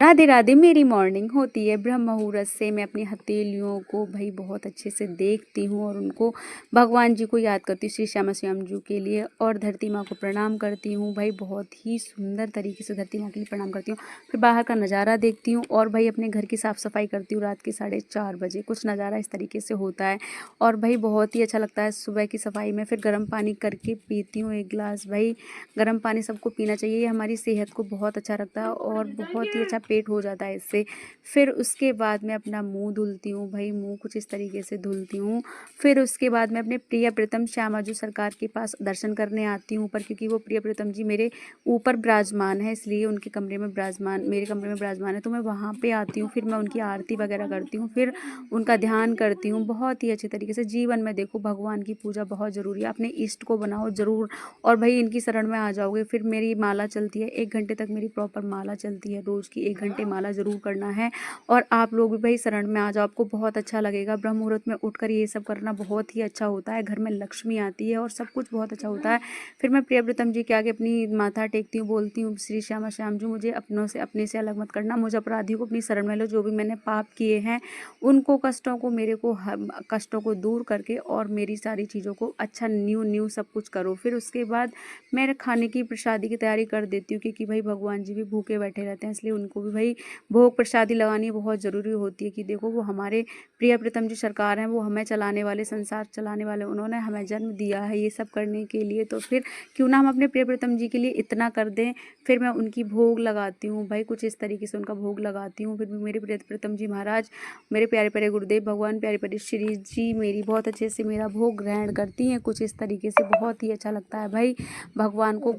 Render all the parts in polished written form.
राधे राधे। मेरी मॉर्निंग होती है ब्रह्म मुहूर्त से। मैं अपनी हथेलियों को भाई बहुत अच्छे से देखती हूँ और उनको भगवान जी को याद करती हूँ, श्री श्यामा श्याम जी के लिए, और धरती माँ को प्रणाम करती हूँ भाई। बहुत ही सुंदर तरीके से धरती माँ के लिए प्रणाम करती हूँ। फिर बाहर का नज़ारा देखती हूँ और भाई अपने घर की साफ़ सफाई करती हूँ। रात के 4:30 बजे कुछ नज़ारा इस तरीके से होता है और भाई बहुत ही अच्छा लगता है सुबह की सफाई में। फिर गर्म पानी करके पीती हूँ 1 गिलास। भाई गर्म पानी सबको पीना चाहिए, ये हमारी सेहत को बहुत अच्छा रखता है और बहुत ही अच्छा पेट हो जाता है इससे। फिर उसके बाद मैं अपना मुंह धुलती हूँ भाई, मुंह कुछ इस तरीके से धुलती हूँ। फिर उसके बाद मैं अपने प्रिय प्रीतम श्यामा जो सरकार के पास दर्शन करने आती हूँ ऊपर, क्योंकि वो प्रिय प्रीतम जी मेरे ऊपर विराजमान है, इसलिए उनके कमरे में विराजमान, मेरे कमरे में विराजमान है, तो मैं वहाँ पे आती हूँ। फिर मैं उनकी आरती वगैरह करती हूँ, फिर उनका ध्यान करती हूँ बहुत ही अच्छे तरीके से। जीवन में देखो भगवान की पूजा बहुत ज़रूरी है, अपने इष्ट को बनाओ ज़रूर और भाई इनकी शरण में आ जाओगे। फिर मेरी माला चलती है 1 घंटे तक, मेरी प्रॉपर माला चलती है, रोज़ की 1 घंटे माला ज़रूर करना है। और आप लोग भी भाई शरण में आ जाओ, आपको बहुत अच्छा लगेगा। ब्रह्म मुहूर्त में उठकर ये सब करना बहुत ही अच्छा होता है, घर में लक्ष्मी आती है और सब कुछ बहुत अच्छा होता है। फिर मैं प्रियव्रतम जी के आगे अपनी माथा टेकती हूँ, बोलती हूँ श्री श्यामा श्याम जी मुझे अपने से अलग मत करना, मुझे अपराधियों को अपनी शरण में लो। जो भी मैंने पाप किए हैं उनको, कष्टों को, मेरे को कष्टों को दूर करके और मेरी सारी चीज़ों को अच्छा न्यू न्यू सब कुछ करो। फिर उसके बाद मैं खाने की प्रसादी की तैयारी कर देती हूँ, क्योंकि भाई भगवान जी भी भूखे बैठे रहते हैं, इसलिए उनको भी भाई भोग प्रसादी लगानी बहुत ज़रूरी होती है। कि देखो वो हमारे प्रिय प्रीतम जी सरकार हैं, वो हमें चलाने वाले, संसार चलाने वाले, उन्होंने हमें जन्म दिया है ये सब करने के लिए, तो फिर क्यों ना हम अपने प्रिय प्रीतम जी के लिए इतना कर दें। फिर मैं उनकी भोग लगाती हूँ भाई, कुछ इस तरीके से उनका भोग लगाती हूँ। फिर भी मेरे प्रिय प्रीतम जी महाराज, मेरे प्यारे प्यारे गुरुदेव भगवान, प्यारे प्यारे श्री जी मेरी बहुत अच्छे से मेरा भोग ग्रहण करती हैं। कुछ इस तरीके से बहुत ही अच्छा लगता है भाई। भगवान को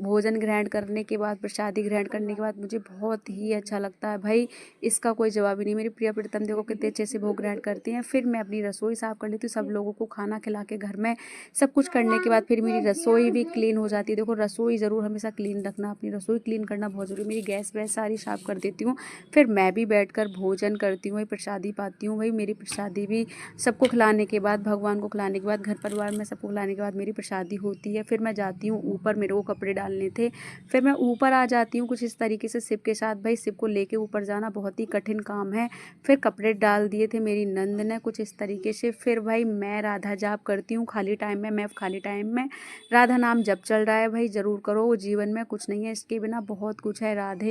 भोजन ग्रहण करने के बाद, प्रसादी ग्रहण करने के बाद मुझे बहुत ही अच्छा लगता है भाई, इसका कोई जवाब ही नहीं। मेरी प्रिय प्रीतम देखो कितने अच्छे से भोग ग्रहण करती हैं। फिर मैं अपनी रसोई साफ़ कर लेती हूँ, सब लोगों को खाना खिला के घर में सब कुछ करने के बाद फिर मेरी रसोई भी क्लीन हो जाती है। देखो रसोई ज़रूर हमेशा क्लीन रखना, अपनी रसोई क्लीन करना बहुत ज़रूरी है। मेरी गैस वैस सारी साफ़ कर देती हूँ। फिर मैं भी बैठकर भोजन करती हूँ, वही प्रसादी पाती हूँ। वही मेरी प्रसादी भी सबको खिलाने के बाद, भगवान को खिलाने के बाद, घर परिवार में सबको खिलाने के बाद मेरी प्रसादी होती है। फिर मैं जाती हूँ ऊपर, मेरे को कपड़े डालने थे, फिर मैं ऊपर आ जाती हूँ कुछ इस तरीके से शिव के साथ। भाई शिव को लेके ऊपर जाना बहुत ही कठिन काम है। फिर कपड़े डाल दिए थे मेरी नंद ने कुछ इस तरीके से। फिर भाई मैं राधा जाप करती हूँ खाली टाइम में। मैं खाली टाइम में राधा नाम जप चल रहा है भाई, ज़रूर करो, जीवन में कुछ नहीं है इसके बिना, बहुत कुछ है। राधे